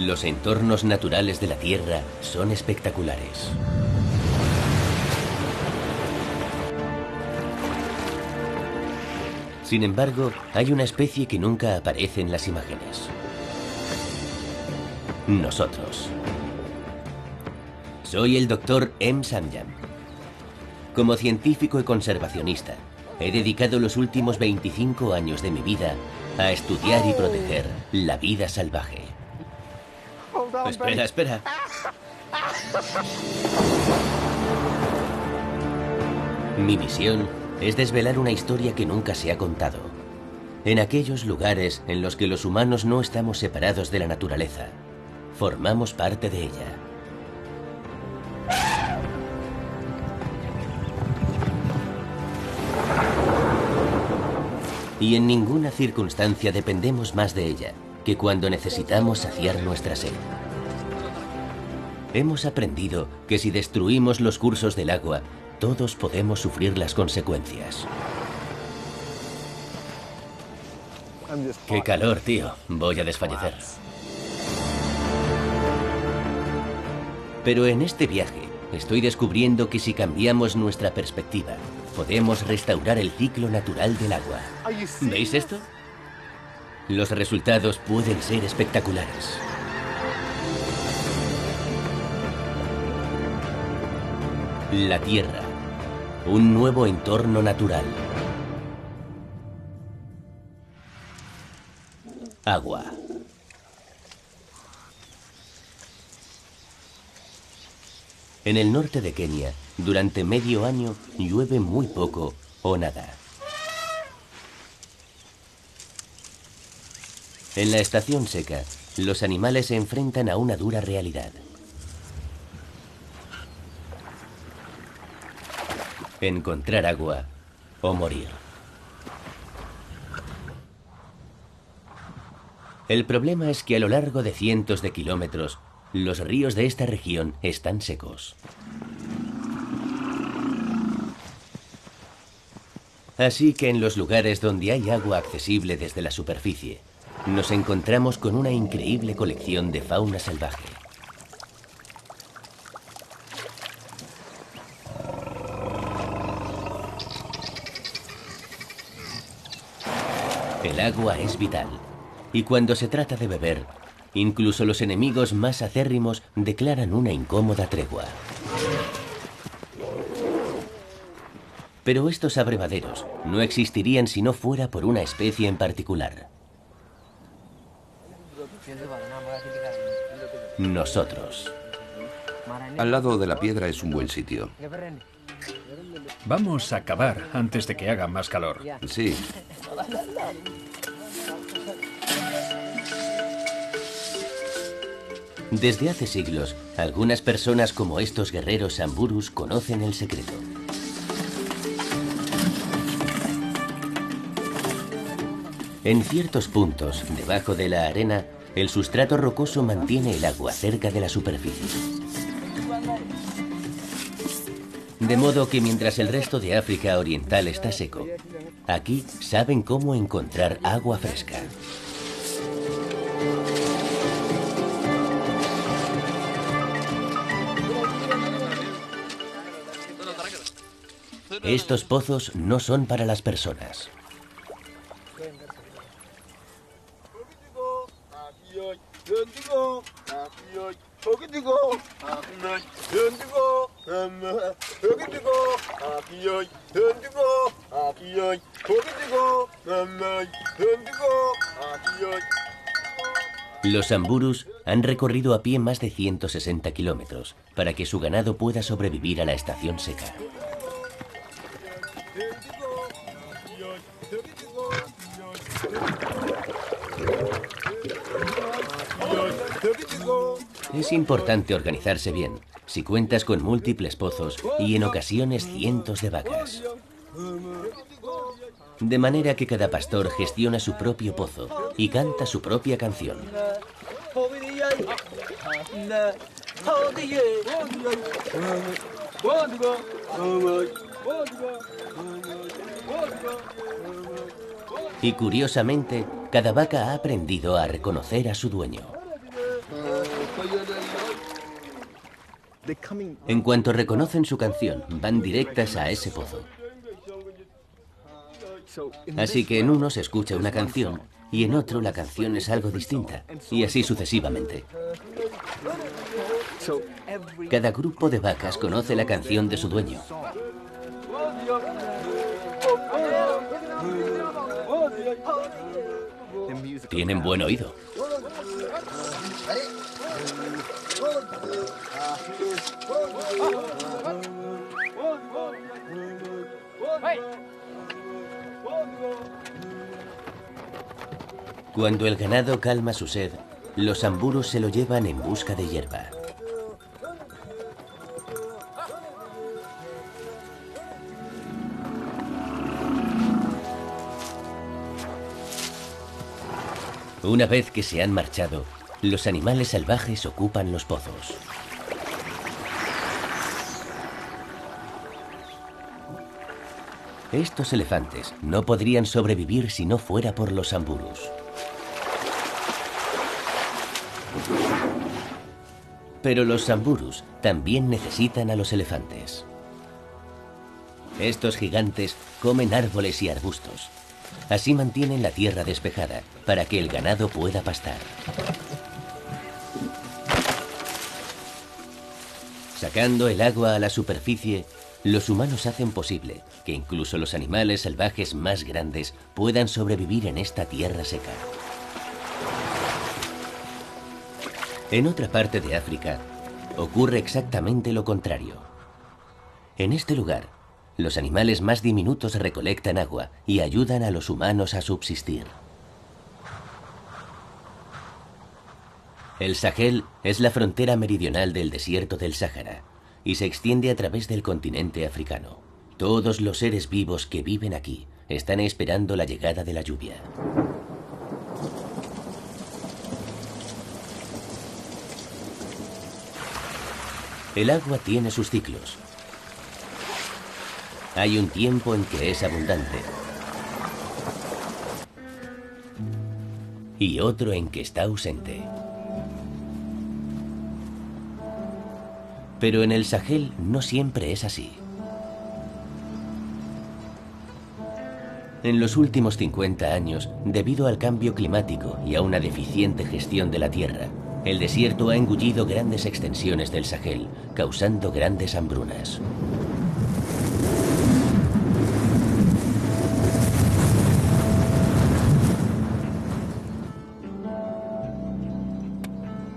Los entornos naturales de la Tierra son espectaculares. Sin embargo, hay una especie que nunca aparece en las imágenes. Nosotros. Soy el Dr. M. Samyam. Como científico y conservacionista, he dedicado los últimos 25 años de mi vida a estudiar y proteger la vida salvaje. Espera, espera. Mi misión es desvelar una historia que nunca se ha contado. En aquellos lugares en los que los humanos no estamos separados de la naturaleza, formamos parte de ella. Y en ninguna circunstancia dependemos más de ella que cuando necesitamos saciar nuestra sed. Hemos aprendido que si destruimos los cursos del agua, todos podemos sufrir las consecuencias. ¡Qué calor, tío! Voy a desfallecer. Pero en este viaje estoy descubriendo que si cambiamos nuestra perspectiva, podemos restaurar el ciclo natural del agua. ¿Veis esto? Los resultados pueden ser espectaculares. La Tierra, un nuevo entorno natural. Agua. En el norte de Kenia, durante medio año, llueve muy poco o nada. En la estación seca, los animales se enfrentan a una dura realidad. Encontrar agua o morir. El problema es que a lo largo de cientos de kilómetros, los ríos de esta región están secos. Así que en los lugares donde hay agua accesible desde la superficie, nos encontramos con una increíble colección de fauna salvaje. El agua es vital, y cuando se trata de beber, incluso los enemigos más acérrimos declaran una incómoda tregua. Pero estos abrevaderos no existirían si no fuera por una especie en particular. Nosotros. Al lado de la piedra es un buen sitio. Vamos a cavar antes de que haga más calor. Sí. Desde hace siglos, algunas personas como estos guerreros samburus conocen el secreto. En ciertos puntos, debajo de la arena, el sustrato rocoso mantiene el agua cerca de la superficie. De modo que mientras el resto de África Oriental está seco, aquí saben cómo encontrar agua fresca. Estos pozos no son para las personas. Los samburus han recorrido a pie más de 160 kilómetros para que su ganado pueda sobrevivir a la estación seca. Es importante organizarse bien si cuentas con múltiples pozos y en ocasiones cientos de vacas. De manera que cada pastor gestiona su propio pozo y canta su propia canción. Y curiosamente, cada vaca ha aprendido a reconocer a su dueño. En cuanto reconocen su canción, van directas a ese pozo. Así que en uno se escucha una canción y en otro la canción es algo distinta, y así sucesivamente. Cada grupo de vacas conoce la canción de su dueño. Tienen buen oído. Cuando el ganado calma su sed, los samburus se lo llevan en busca de hierba. Una vez que se han marchado, los animales salvajes ocupan los pozos. Estos elefantes no podrían sobrevivir si no fuera por los samburus. Pero los samburus también necesitan a los elefantes. Estos gigantes comen árboles y arbustos. Así mantienen la tierra despejada para que el ganado pueda pastar. Sacando el agua a la superficie, los humanos hacen posible que incluso los animales salvajes más grandes puedan sobrevivir en esta tierra seca. En otra parte de África, ocurre exactamente lo contrario. En este lugar, los animales más diminutos recolectan agua y ayudan a los humanos a subsistir. El Sahel es la frontera meridional del desierto del Sáhara y se extiende a través del continente africano. Todos los seres vivos que viven aquí están esperando la llegada de la lluvia. El agua tiene sus ciclos. Hay un tiempo en que es abundante y otro en que está ausente. Pero en el Sahel no siempre es así. En los últimos 50 años, debido al cambio climático y a una deficiente gestión de la tierra, el desierto ha engullido grandes extensiones del Sahel, causando grandes hambrunas.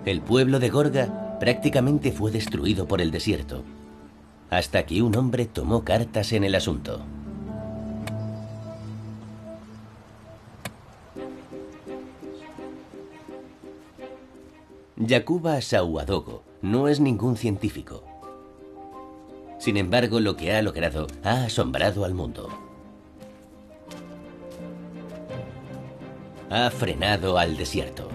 El pueblo de Gorga prácticamente fue destruido por el desierto, hasta que un hombre tomó cartas en el asunto. Yakuba Saouadogo no es ningún científico. Sin embargo, lo que ha logrado ha asombrado al mundo. Ha frenado al desierto.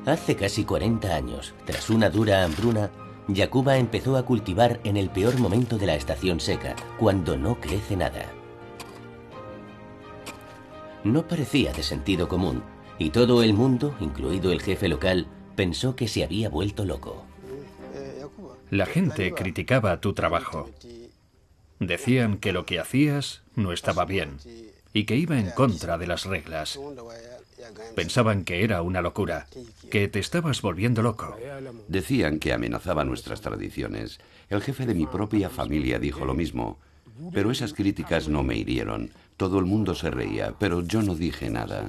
Hace casi 40 años, tras una dura hambruna, Yakuba empezó a cultivar en el peor momento de la estación seca, cuando no crece nada. No parecía de sentido común, y todo el mundo, incluido el jefe local, pensó que se había vuelto loco. La gente criticaba tu trabajo. Decían que lo que hacías no estaba bien y que iba en contra de las reglas. Pensaban que era una locura, que te estabas volviendo loco. Decían que amenazaba nuestras tradiciones. El jefe de mi propia familia dijo lo mismo. Pero esas críticas no me hirieron. Todo el mundo se reía, pero yo no dije nada.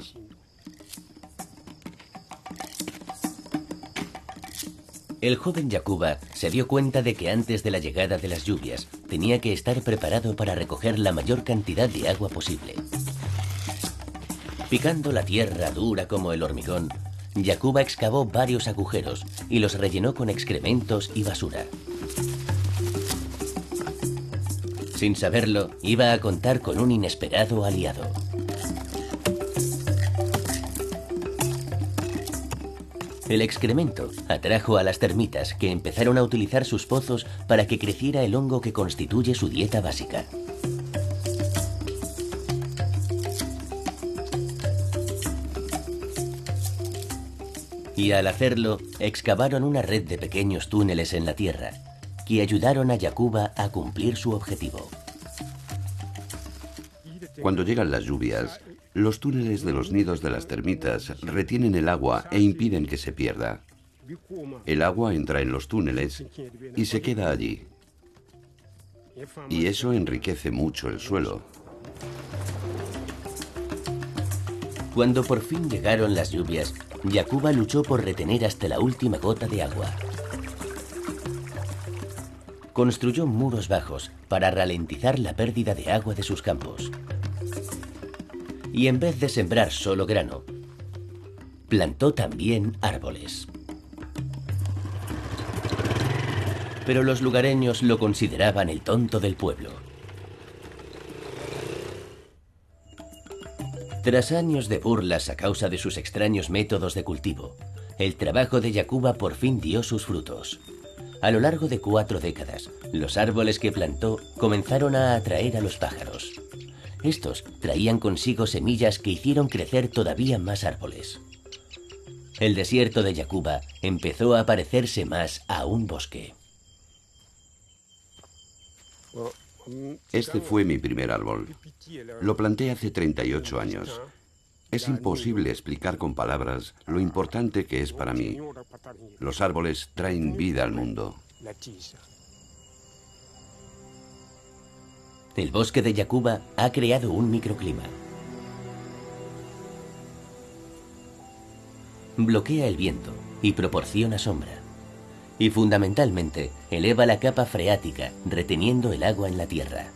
El joven Yakuba se dio cuenta de que antes de la llegada de las lluvias tenía que estar preparado para recoger la mayor cantidad de agua posible. Picando la tierra dura como el hormigón, Yakuba excavó varios agujeros y los rellenó con excrementos y basura. Sin saberlo, iba a contar con un inesperado aliado. El excremento atrajo a las termitas, que empezaron a utilizar sus pozos para que creciera el hongo que constituye su dieta básica. Y al hacerlo, excavaron una red de pequeños túneles en la tierra, que ayudaron a Yakuba a cumplir su objetivo. Cuando llegan las lluvias, los túneles de los nidos de las termitas retienen el agua e impiden que se pierda. El agua entra en los túneles y se queda allí. Y eso enriquece mucho el suelo. Cuando por fin llegaron las lluvias, Yakuba luchó por retener hasta la última gota de agua. Construyó muros bajos para ralentizar la pérdida de agua de sus campos. Y en vez de sembrar solo grano, plantó también árboles. Pero los lugareños lo consideraban el tonto del pueblo. Tras años de burlas a causa de sus extraños métodos de cultivo, el trabajo de Yakuba por fin dio sus frutos. A lo largo de 4 décadas, los árboles que plantó comenzaron a atraer a los pájaros. Estos traían consigo semillas que hicieron crecer todavía más árboles. El desierto de Yakuba empezó a parecerse más a un bosque. Este fue mi primer árbol. Lo planté hace 38 años. Es imposible explicar con palabras lo importante que es para mí. Los árboles traen vida al mundo. El bosque de Yakuba ha creado un microclima. Bloquea el viento y proporciona sombra. Y fundamentalmente eleva la capa freática, reteniendo el agua en la tierra.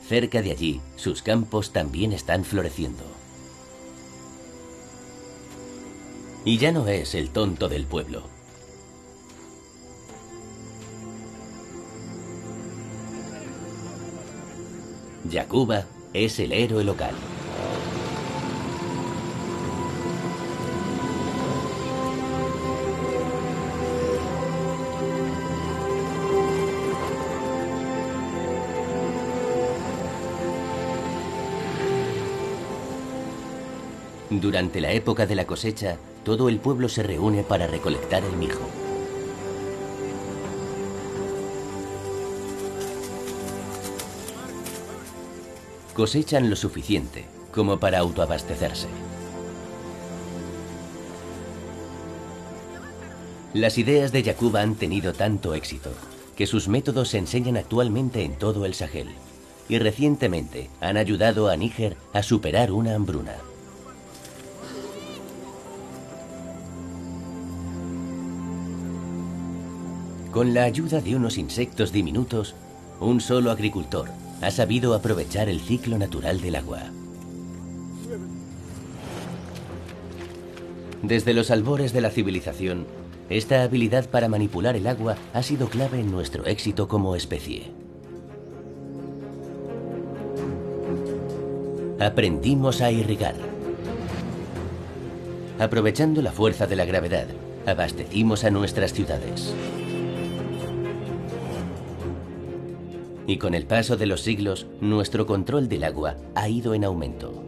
Cerca de allí, sus campos también están floreciendo. Y ya no es el tonto del pueblo. Yakuba es el héroe local. Durante la época de la cosecha, todo el pueblo se reúne para recolectar el mijo. Cosechan lo suficiente como para autoabastecerse. Las ideas de Yakuba han tenido tanto éxito que sus métodos se enseñan actualmente en todo el Sahel y recientemente han ayudado a Níger a superar una hambruna. Con la ayuda de unos insectos diminutos, un solo agricultor ha sabido aprovechar el ciclo natural del agua. Desde los albores de la civilización, esta habilidad para manipular el agua ha sido clave en nuestro éxito como especie. Aprendimos a irrigar. Aprovechando la fuerza de la gravedad, abastecimos a nuestras ciudades. Y con el paso de los siglos, nuestro control del agua ha ido en aumento.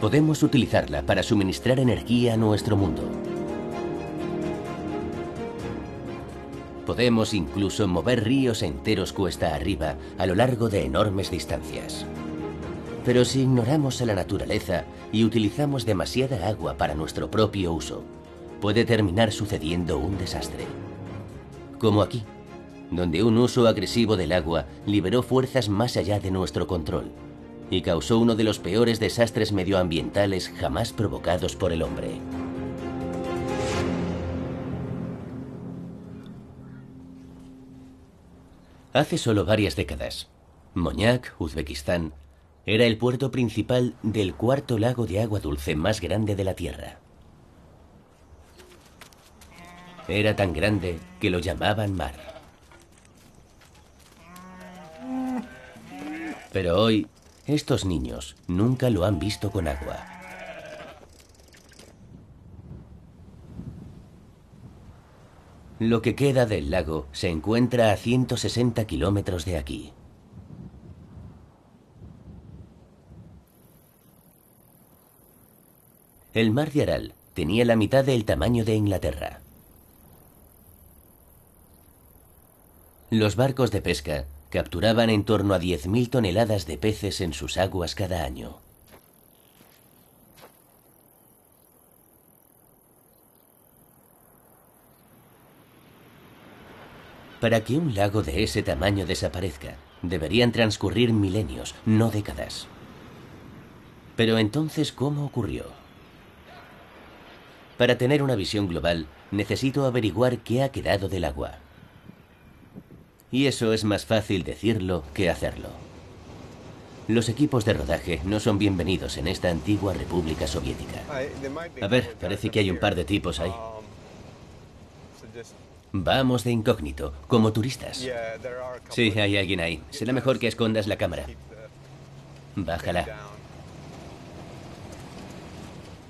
Podemos utilizarla para suministrar energía a nuestro mundo. Podemos incluso mover ríos enteros cuesta arriba a lo largo de enormes distancias. Pero si ignoramos a la naturaleza y utilizamos demasiada agua para nuestro propio uso, puede terminar sucediendo un desastre. Como aquí, donde un uso agresivo del agua liberó fuerzas más allá de nuestro control y causó uno de los peores desastres medioambientales jamás provocados por el hombre. Hace solo varias décadas, Moñak, Uzbekistán, era el puerto principal del 4.º lago de agua dulce más grande de la Tierra. Era tan grande que lo llamaban mar. Pero hoy, estos niños nunca lo han visto con agua. Lo que queda del lago se encuentra a 160 kilómetros de aquí. El mar de Aral tenía la mitad del tamaño de Inglaterra. Los barcos de pesca capturaban en torno a 10.000 toneladas de peces en sus aguas cada año. Para que un lago de ese tamaño desaparezca, deberían transcurrir milenios, no décadas. Pero entonces, ¿cómo ocurrió? Para tener una visión global, necesito averiguar qué ha quedado del agua. Y eso es más fácil decirlo que hacerlo. Los equipos de rodaje no son bienvenidos en esta antigua República Soviética. A ver, parece que hay un par de tipos ahí. Vamos de incógnito, como turistas. Sí, hay alguien ahí. Será mejor que escondas la cámara. Bájala.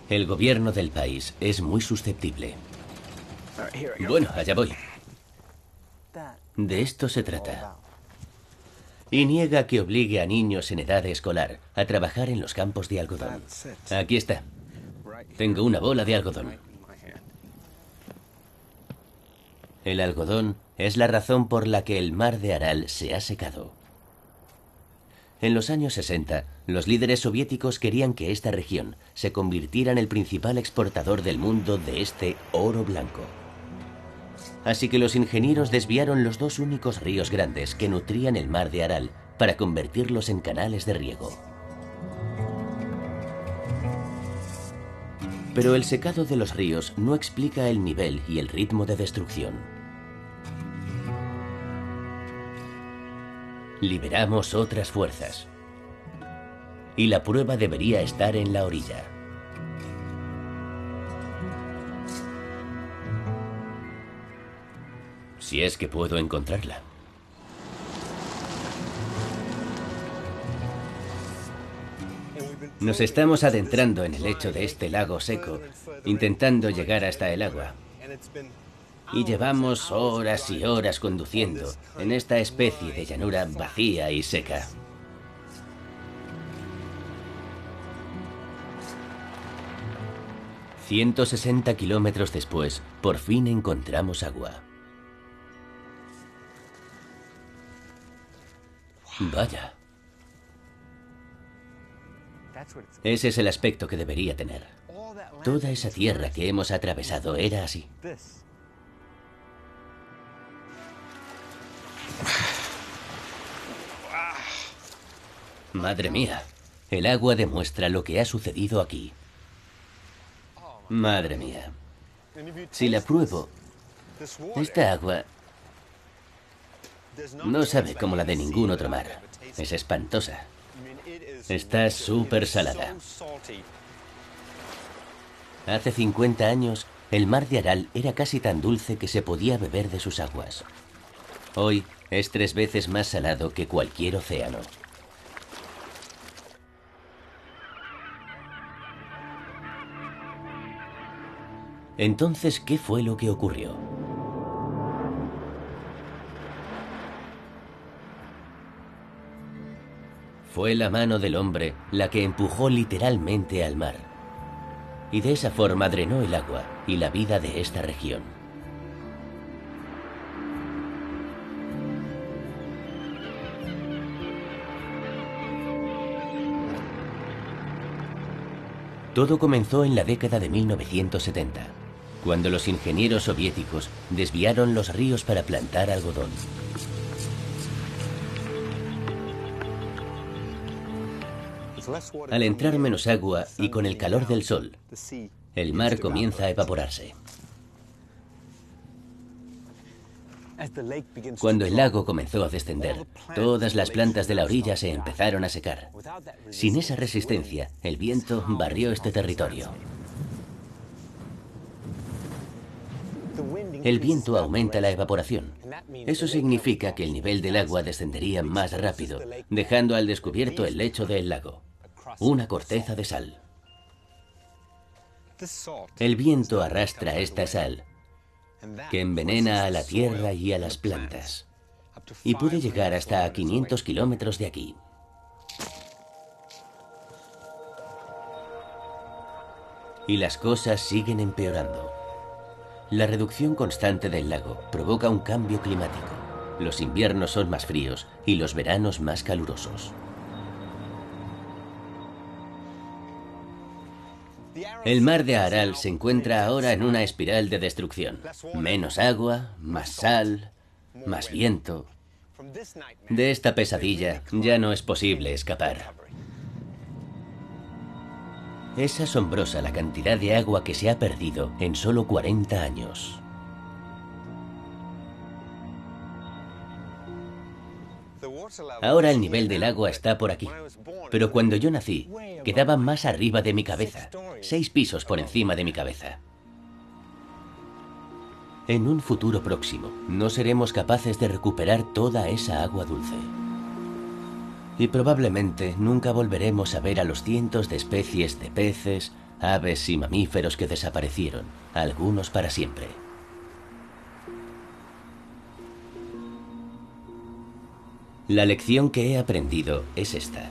El gobierno del país es muy susceptible. Bueno, allá voy. De esto se trata. Y niega que obligue a niños en edad escolar a trabajar en los campos de algodón. Aquí está. Tengo una bola de algodón. El algodón es la razón por la que el mar de Aral se ha secado. En los años 60, los líderes soviéticos querían que esta región se convirtiera en el principal exportador del mundo de este oro blanco. Así que los ingenieros desviaron los dos únicos ríos grandes que nutrían el mar de Aral para convertirlos en canales de riego. Pero el secado de los ríos no explica el nivel y el ritmo de destrucción. Liberamos otras fuerzas. Y la prueba debería estar en la orilla. Si es que puedo encontrarla. Nos estamos adentrando en el lecho de este lago seco, intentando llegar hasta el agua. Y llevamos horas y horas conduciendo en esta especie de llanura vacía y seca. «160 kilómetros después, por fin encontramos agua. Vaya. Ese es el aspecto que debería tener. Toda esa tierra que hemos atravesado era así. Madre mía, el agua demuestra lo que ha sucedido aquí. Madre mía. Si la pruebo, esta agua no sabe como la de ningún otro mar. Es espantosa. Está súper salada. Hace 50 años, el mar de Aral era casi tan dulce que se podía beber de sus aguas. Hoy es 3 veces más salado que cualquier océano. Entonces, ¿qué fue lo que ocurrió? Fue la mano del hombre la que empujó literalmente al mar. Y de esa forma drenó el agua y la vida de esta región. Todo comenzó en la década de 1970, cuando los ingenieros soviéticos desviaron los ríos para plantar algodón. Al entrar menos agua y con el calor del sol, el mar comienza a evaporarse. Cuando el lago comenzó a descender, todas las plantas de la orilla se empezaron a secar. Sin esa resistencia, el viento barrió este territorio. El viento aumenta la evaporación. Eso significa que el nivel del agua descendería más rápido, dejando al descubierto el lecho del lago, una corteza de sal. El viento arrastra esta sal, que envenena a la tierra y a las plantas, y puede llegar hasta a 500 kilómetros de aquí. Y las cosas siguen empeorando. La reducción constante del lago provoca un cambio climático. Los inviernos son más fríos y los veranos más calurosos. El mar de Aral se encuentra ahora en una espiral de destrucción. Menos agua, más sal, más viento. De esta pesadilla ya no es posible escapar. Es asombrosa la cantidad de agua que se ha perdido en solo 40 años. Ahora el nivel del agua está por aquí, pero cuando yo nací, quedaba más arriba de mi cabeza, 6 pisos por encima de mi cabeza. En un futuro próximo, no seremos capaces de recuperar toda esa agua dulce. Y probablemente nunca volveremos a ver a los cientos de especies de peces, aves y mamíferos que desaparecieron, algunos para siempre. La lección que he aprendido es esta.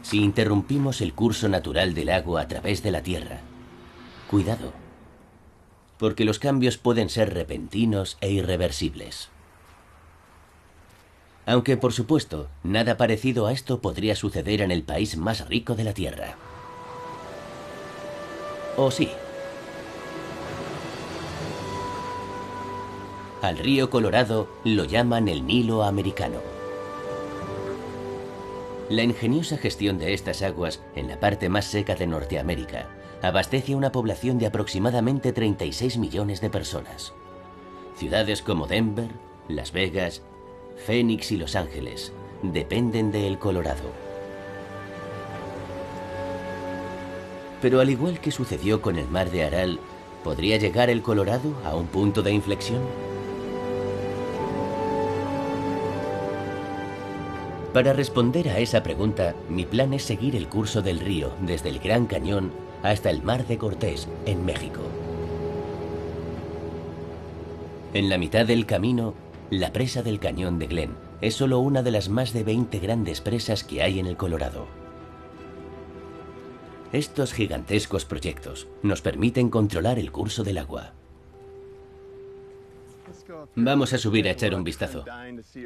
Si interrumpimos el curso natural del agua a través de la Tierra, cuidado, porque los cambios pueden ser repentinos e irreversibles. Aunque, por supuesto, nada parecido a esto podría suceder en el país más rico de la Tierra. ¿O sí? Al río Colorado lo llaman el Nilo americano. La ingeniosa gestión de estas aguas en la parte más seca de Norteamérica abastece a una población de aproximadamente 36 millones de personas. Ciudades como Denver, Las Vegas, Phoenix y Los Ángeles dependen del Colorado. Pero al igual que sucedió con el mar de Aral, ¿podría llegar el Colorado a un punto de inflexión? Para responder a esa pregunta, mi plan es seguir el curso del río desde el Gran Cañón hasta el Mar de Cortés, en México. En la mitad del camino, la presa del Cañón de Glen es solo una de las más de 20 grandes presas que hay en el Colorado. Estos gigantescos proyectos nos permiten controlar el curso del agua. Vamos a subir a echar un vistazo.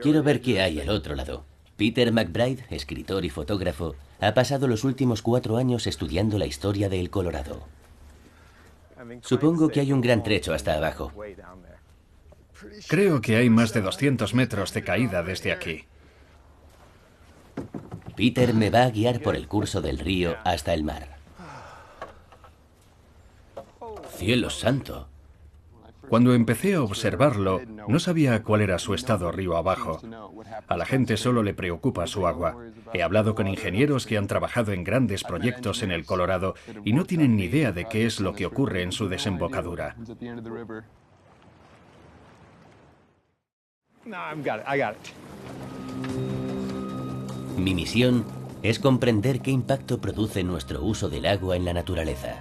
Quiero ver qué hay al otro lado. Peter McBride, escritor y fotógrafo, ha pasado los últimos 4 años estudiando la historia del Colorado. Supongo que hay un gran trecho hasta abajo. Creo que hay más de 200 metros de caída desde aquí. Peter me va a guiar por el curso del río hasta el mar. ¡Cielo santo! Cuando empecé a observarlo, no sabía cuál era su estado río abajo. A la gente solo le preocupa su agua. He hablado con ingenieros que han trabajado en grandes proyectos en el Colorado y no tienen ni idea de qué es lo que ocurre en su desembocadura. Mi misión es comprender qué impacto produce nuestro uso del agua en la naturaleza.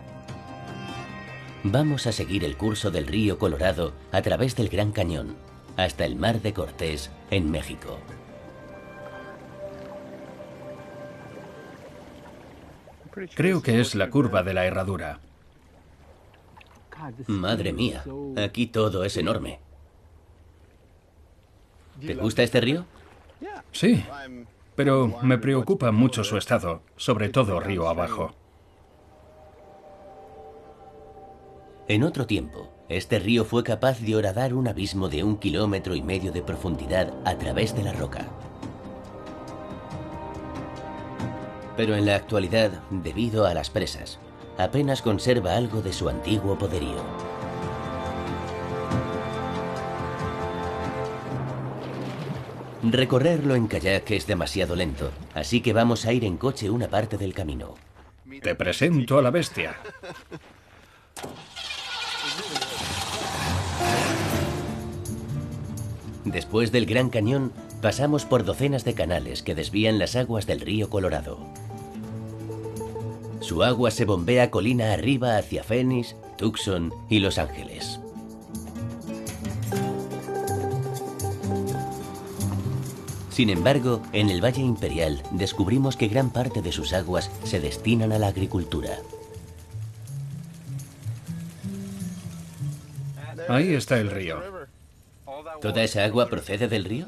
Vamos a seguir el curso del río Colorado a través del Gran Cañón, hasta el Mar de Cortés, en México. Creo que es la curva de la herradura. Madre mía, aquí todo es enorme. ¿Te gusta este río? Sí, pero me preocupa mucho su estado, sobre todo río abajo. En otro tiempo, este río fue capaz de horadar un abismo de 1,5 kilómetros de profundidad a través de la roca. Pero en la actualidad, debido a las presas, apenas conserva algo de su antiguo poderío. Recorrerlo en kayak es demasiado lento, así que vamos a ir en coche una parte del camino. Te presento a la bestia. Después del Gran Cañón, pasamos por docenas de canales que desvían las aguas del río Colorado. Su agua se bombea colina arriba hacia Phoenix, Tucson y Los Ángeles. Sin embargo, en el Valle Imperial descubrimos que gran parte de sus aguas se destinan a la agricultura. Ahí está el río. ¿Toda esa agua procede del río?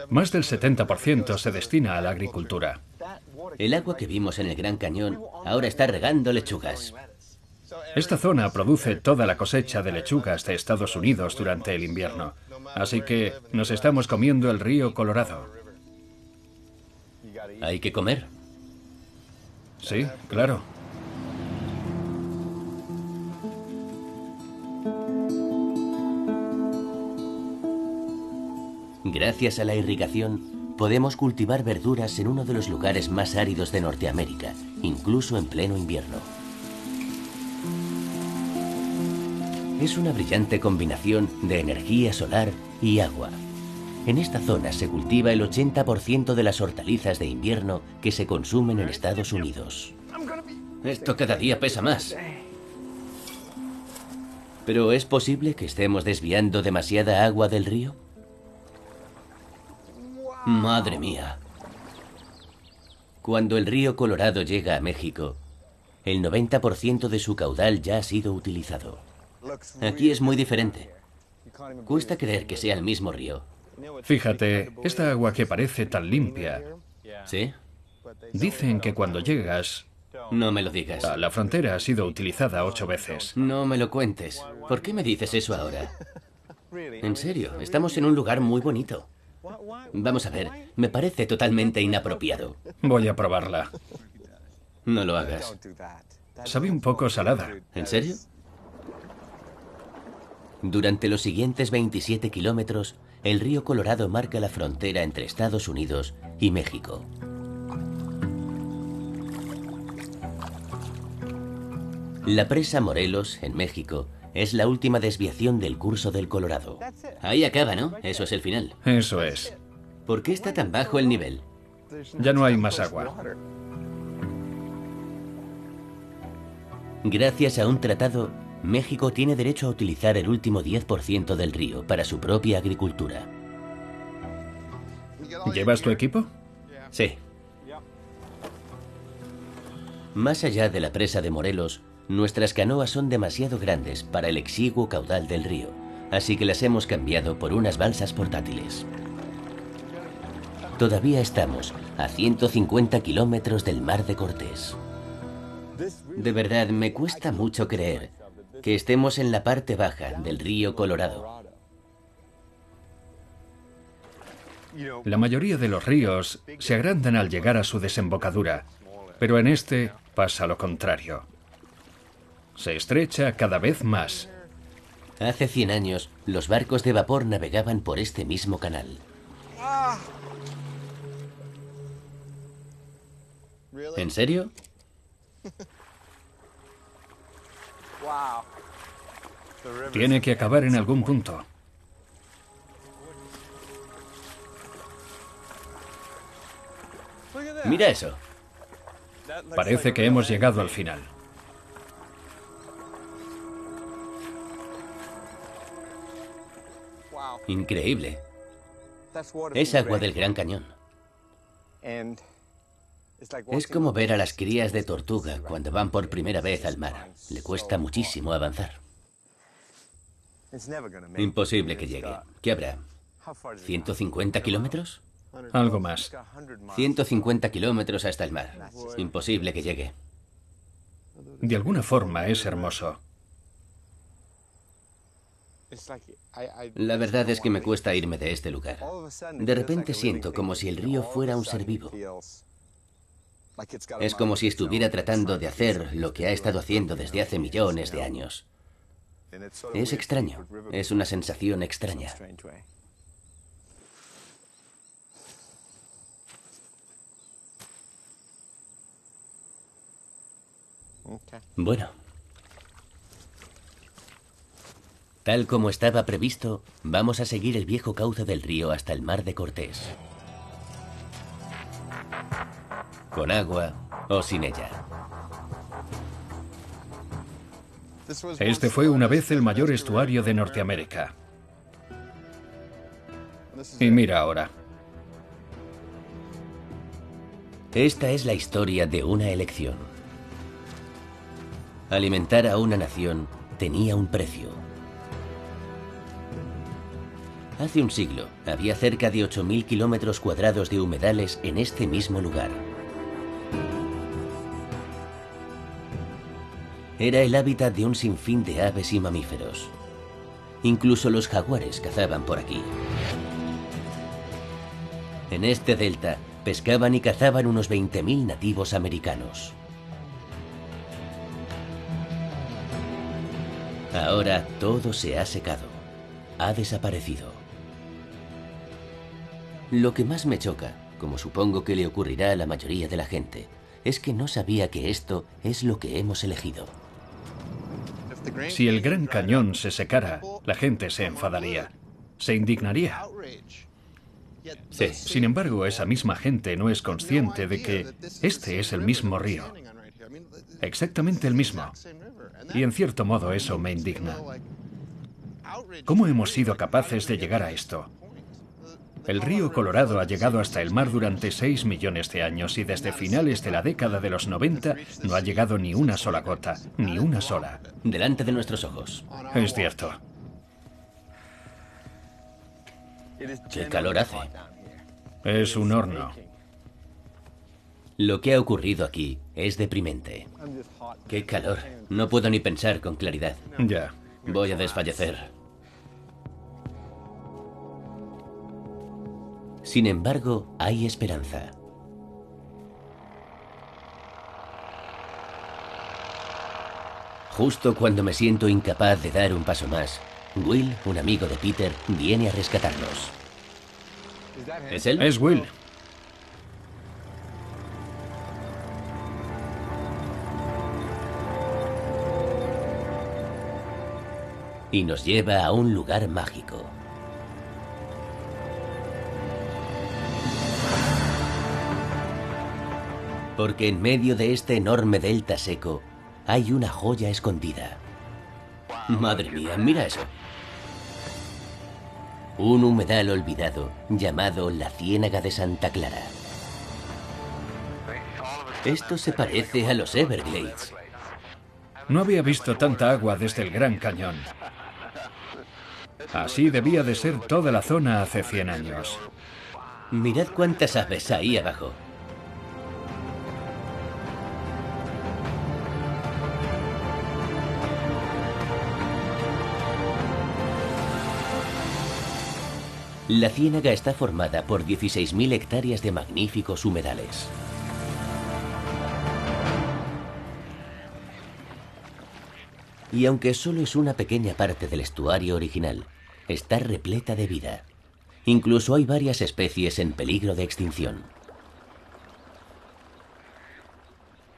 Más del 70% se destina a la agricultura. El agua que vimos en el Gran Cañón ahora está regando lechugas. Esta zona produce toda la cosecha de lechugas de Estados Unidos durante el invierno. Así que nos estamos comiendo el río Colorado. ¿Hay que comer? Sí, claro. Gracias a la irrigación, podemos cultivar verduras en uno de los lugares más áridos de Norteamérica, incluso en pleno invierno. Es una brillante combinación de energía solar y agua. En esta zona se cultiva el 80% de las hortalizas de invierno que se consumen en Estados Unidos. Esto cada día pesa más. ¿Pero es posible que estemos desviando demasiada agua del río? Madre mía. Cuando el río Colorado llega a México, el 90% de su caudal ya ha sido utilizado. Aquí es muy diferente. Cuesta creer que sea el mismo río. Fíjate, esta agua que parece tan limpia, ¿Sí? dicen que cuando llegas No me lo digas. a la frontera ha sido utilizada 8 veces. No me lo cuentes. ¿Por qué me dices eso ahora? En serio, estamos en un lugar muy bonito. Vamos a ver, me parece totalmente inapropiado. Voy a probarla. No lo hagas. Sabe un poco salada. ¿En serio? Durante los siguientes 27 kilómetros, el río Colorado marca la frontera entre Estados Unidos y México. La presa Morelos, en México, es la última desviación del curso del Colorado. Ahí acaba, ¿no? Eso es el final. Eso es. ¿Por qué está tan bajo el nivel? Ya no hay más agua. Gracias a un tratado, México tiene derecho a utilizar el último 10% del río para su propia agricultura. ¿Llevas tu equipo? Sí. Más allá de la presa de Morelos, nuestras canoas son demasiado grandes para el exiguo caudal del río, así que las hemos cambiado por unas balsas portátiles. Todavía estamos a 150 kilómetros del Mar de Cortés. De verdad, me cuesta mucho creer que estemos en la parte baja del río Colorado. La mayoría de los ríos se agrandan al llegar a su desembocadura, pero en este pasa lo contrario. Se estrecha cada vez más. Hace 100 años, los barcos de vapor navegaban por este mismo canal. ¿En serio? Tiene que acabar en algún punto. Mira eso. Parece que hemos llegado al final. Increíble. Es agua del Gran Cañón. Es como ver a las crías de tortuga cuando van por primera vez al mar. Le cuesta muchísimo avanzar. Imposible que llegue. ¿Qué habrá? ¿150 kilómetros? Algo más. 150 kilómetros hasta el mar. Imposible que llegue. De alguna forma es hermoso. La verdad es que me cuesta irme de este lugar. De repente siento como si el río fuera un ser vivo. Es como si estuviera tratando de hacer lo que ha estado haciendo desde hace millones de años. Es extraño. Es una sensación extraña. Bueno. Tal como estaba previsto, vamos a seguir el viejo cauce del río hasta el Mar de Cortés. Con agua o sin ella. Este fue una vez el mayor estuario de Norteamérica. Y mira ahora. Esta es la historia de una elección. Alimentar a una nación tenía un precio. Hace un siglo, había cerca de 8.000 kilómetros cuadrados de humedales en este mismo lugar. Era el hábitat de un sinfín de aves y mamíferos. Incluso los jaguares cazaban por aquí. En este delta, pescaban y cazaban unos 20.000 nativos americanos. Ahora todo se ha secado. Ha desaparecido. Lo que más me choca, como supongo que le ocurrirá a la mayoría de la gente, es que no sabía que esto es lo que hemos elegido. Si el Gran Cañón se secara, la gente se enfadaría, se indignaría. Sí. Sin embargo, esa misma gente no es consciente de que este es el mismo río. Exactamente el mismo. Y en cierto modo eso me indigna. ¿Cómo hemos sido capaces de llegar a esto? El río Colorado ha llegado hasta el mar durante 6 millones de años y desde finales de la década de los 90 no ha llegado ni una sola gota, ni una sola. Delante de nuestros ojos. Es cierto. ¿Qué calor hace? Es un horno. Lo que ha ocurrido aquí es deprimente. ¡Qué calor! No puedo ni pensar con claridad. Ya. Voy a desfallecer. Sin embargo, hay esperanza. Justo cuando me siento incapaz de dar un paso más, Will, un amigo de Peter, viene a rescatarnos. ¿Es él? Es Will. Y nos lleva a un lugar mágico. Porque en medio de este enorme delta seco hay una joya escondida. Madre mía, mira eso. Un humedal olvidado llamado la Ciénaga de Santa Clara. Esto se parece a los Everglades. No había visto tanta agua desde el Gran Cañón. Así debía de ser toda la zona hace 100 años. Mirad cuántas aves ahí abajo. La ciénaga está formada por 16.000 hectáreas de magníficos humedales. Y aunque solo es una pequeña parte del estuario original, está repleta de vida. Incluso hay varias especies en peligro de extinción.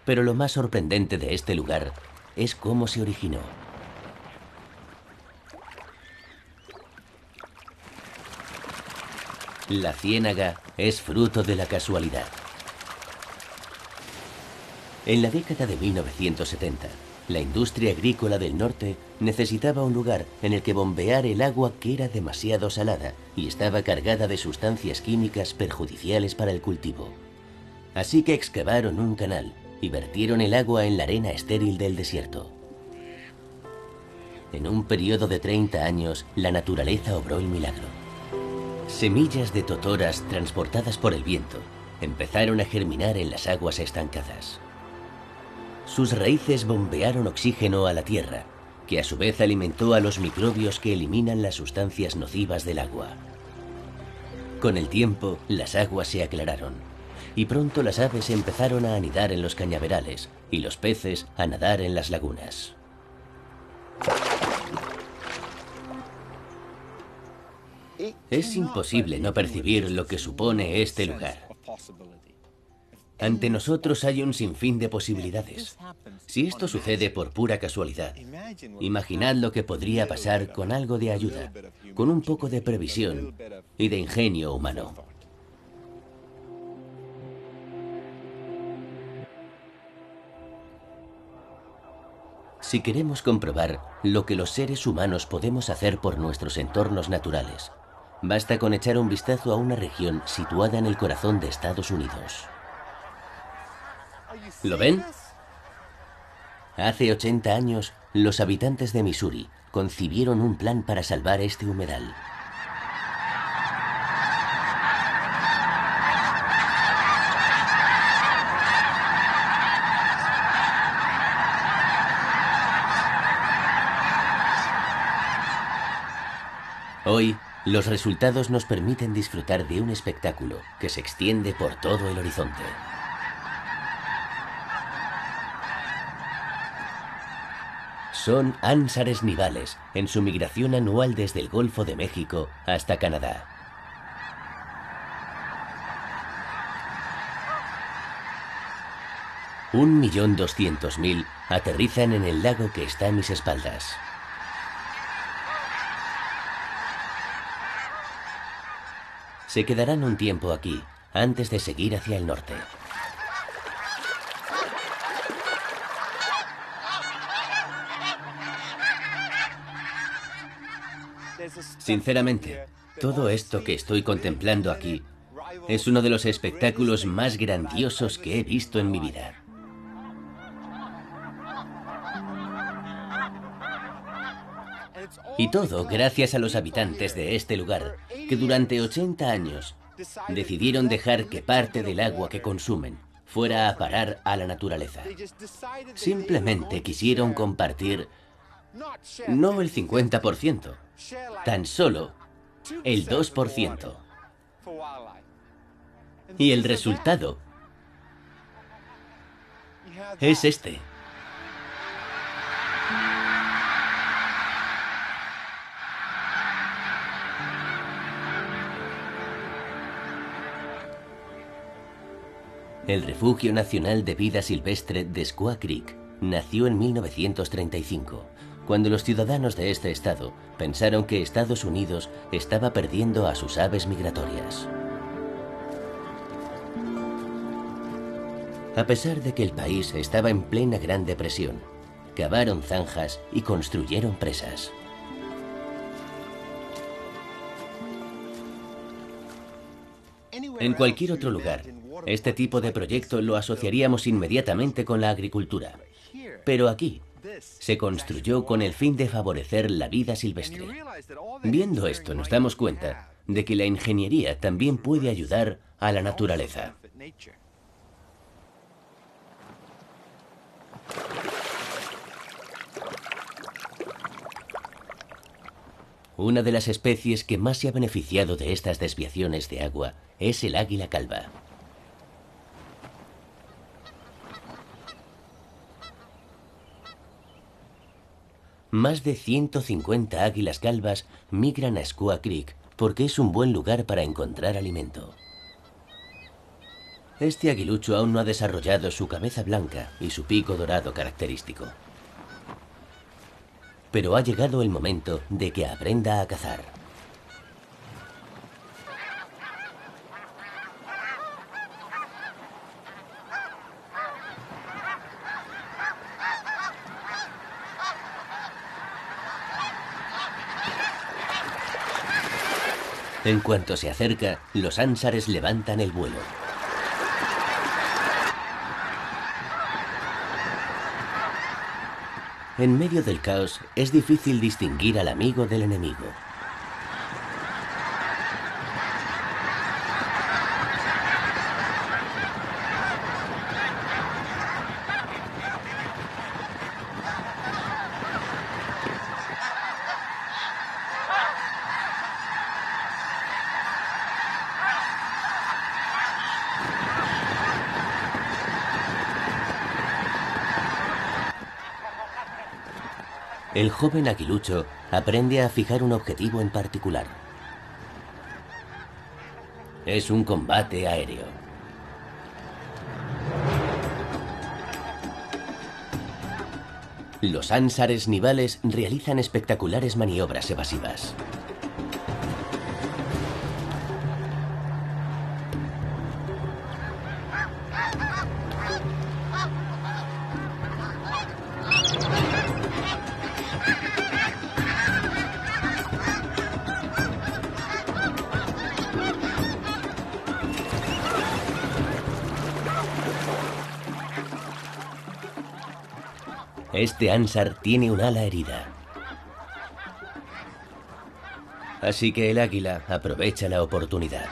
Pero lo más sorprendente de este lugar es cómo se originó. La ciénaga es fruto de la casualidad. En la década de 1970, la industria agrícola del norte necesitaba un lugar en el que bombear el agua que era demasiado salada y estaba cargada de sustancias químicas perjudiciales para el cultivo. Así que excavaron un canal y vertieron el agua en la arena estéril del desierto. En un periodo de 30 años, la naturaleza obró el milagro. Semillas de totoras transportadas por el viento empezaron a germinar en las aguas estancadas. Sus raíces bombearon oxígeno a la tierra, que a su vez alimentó a los microbios que eliminan las sustancias nocivas del agua. Con el tiempo, las aguas se aclararon, y pronto las aves empezaron a anidar en los cañaverales y los peces a nadar en las lagunas. Es imposible no percibir lo que supone este lugar. Ante nosotros hay un sinfín de posibilidades. Si esto sucede por pura casualidad, imaginad lo que podría pasar con algo de ayuda, con un poco de previsión y de ingenio humano. Si queremos comprobar lo que los seres humanos podemos hacer por nuestros entornos naturales, basta con echar un vistazo a una región situada en el corazón de Estados Unidos. ¿Lo ven? Hace 80 años, los habitantes de Missouri concibieron un plan para salvar este humedal. Hoy, los resultados nos permiten disfrutar de un espectáculo que se extiende por todo el horizonte. Son ánsares nivales en su migración anual desde el Golfo de México hasta Canadá. $1.200.000 aterrizan en el lago que está a mis espaldas. Se quedarán un tiempo aquí, antes de seguir hacia el norte. Sinceramente, todo esto que estoy contemplando aquí es uno de los espectáculos más grandiosos que he visto en mi vida. Y todo gracias a los habitantes de este lugar, que durante 80 años decidieron dejar que parte del agua que consumen fuera a parar a la naturaleza. Simplemente quisieron compartir no el 50%, tan solo el 2%. Y el resultado es este. El Refugio Nacional de Vida Silvestre de Squaw Creek nació en 1935, cuando los ciudadanos de este estado pensaron que Estados Unidos estaba perdiendo a sus aves migratorias. A pesar de que el país estaba en plena Gran Depresión, cavaron zanjas y construyeron presas. En cualquier otro lugar, este tipo de proyecto lo asociaríamos inmediatamente con la agricultura. Pero aquí se construyó con el fin de favorecer la vida silvestre. Viendo esto, nos damos cuenta de que la ingeniería también puede ayudar a la naturaleza. Una de las especies que más se ha beneficiado de estas desviaciones de agua es el águila calva. Más de 150 águilas calvas migran a Squaw Creek porque es un buen lugar para encontrar alimento. Este aguilucho aún no ha desarrollado su cabeza blanca y su pico dorado característico. Pero ha llegado el momento de que aprenda a cazar. En cuanto se acerca, los ánsares levantan el vuelo. En medio del caos, es difícil distinguir al amigo del enemigo. El joven aguilucho aprende a fijar un objetivo en particular. Es un combate aéreo. Los ánsares nivales realizan espectaculares maniobras evasivas. Este ánsar tiene un ala herida. Así que el águila aprovecha la oportunidad.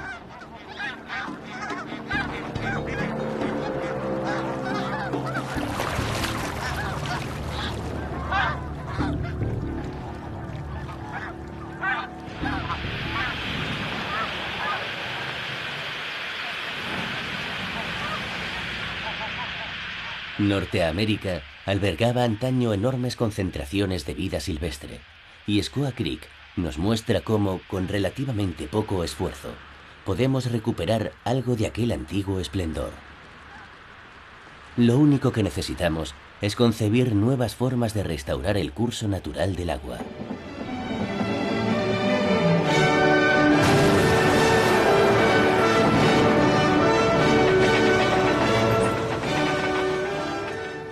Norteamérica albergaba antaño enormes concentraciones de vida silvestre, y Squaw Creek nos muestra cómo, con relativamente poco esfuerzo, podemos recuperar algo de aquel antiguo esplendor. Lo único que necesitamos es concebir nuevas formas de restaurar el curso natural del agua.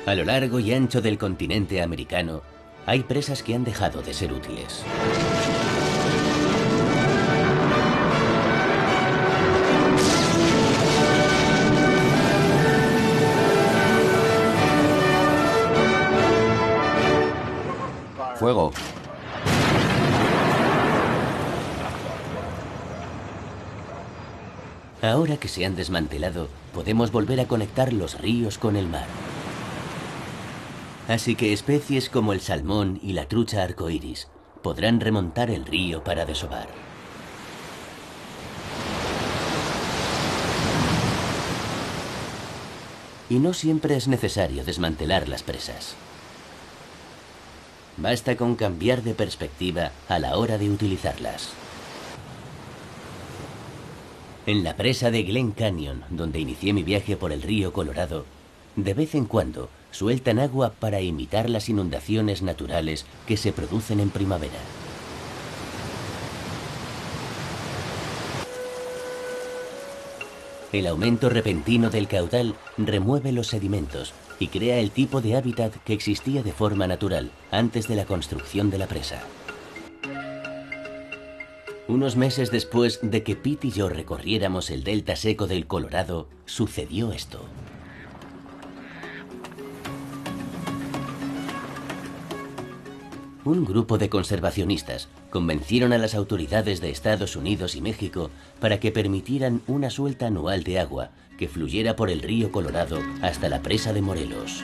A lo largo y ancho del continente americano, hay presas que han dejado de ser útiles. ¡Fuego! Ahora que se han desmantelado, podemos volver a conectar los ríos con el mar. Así que especies como el salmón y la trucha arcoíris podrán remontar el río para desovar. Y no siempre es necesario desmantelar las presas. Basta con cambiar de perspectiva a la hora de utilizarlas. En la presa de Glen Canyon, donde inicié mi viaje por el río Colorado, de vez en cuando sueltan agua para imitar las inundaciones naturales que se producen en primavera. El aumento repentino del caudal remueve los sedimentos y crea el tipo de hábitat que existía de forma natural antes de la construcción de la presa. Unos meses después de que Pete y yo recorriéramos el delta seco del Colorado, sucedió esto. Un grupo de conservacionistas convencieron a las autoridades de Estados Unidos y México para que permitieran una suelta anual de agua que fluyera por el río Colorado hasta la presa de Morelos.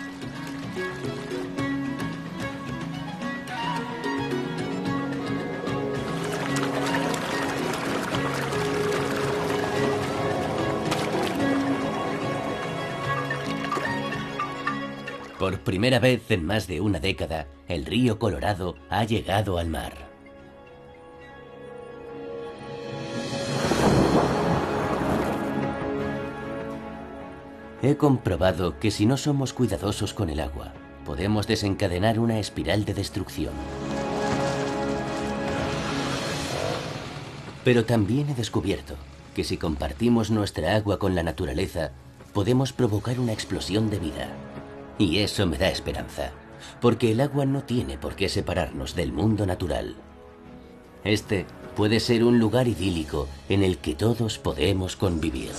Por primera vez en más de una década, el río Colorado ha llegado al mar. He comprobado que si no somos cuidadosos con el agua, podemos desencadenar una espiral de destrucción. Pero también he descubierto que si compartimos nuestra agua con la naturaleza, podemos provocar una explosión de vida. Y eso me da esperanza, porque el agua no tiene por qué separarnos del mundo natural. Este puede ser un lugar idílico en el que todos podemos convivir.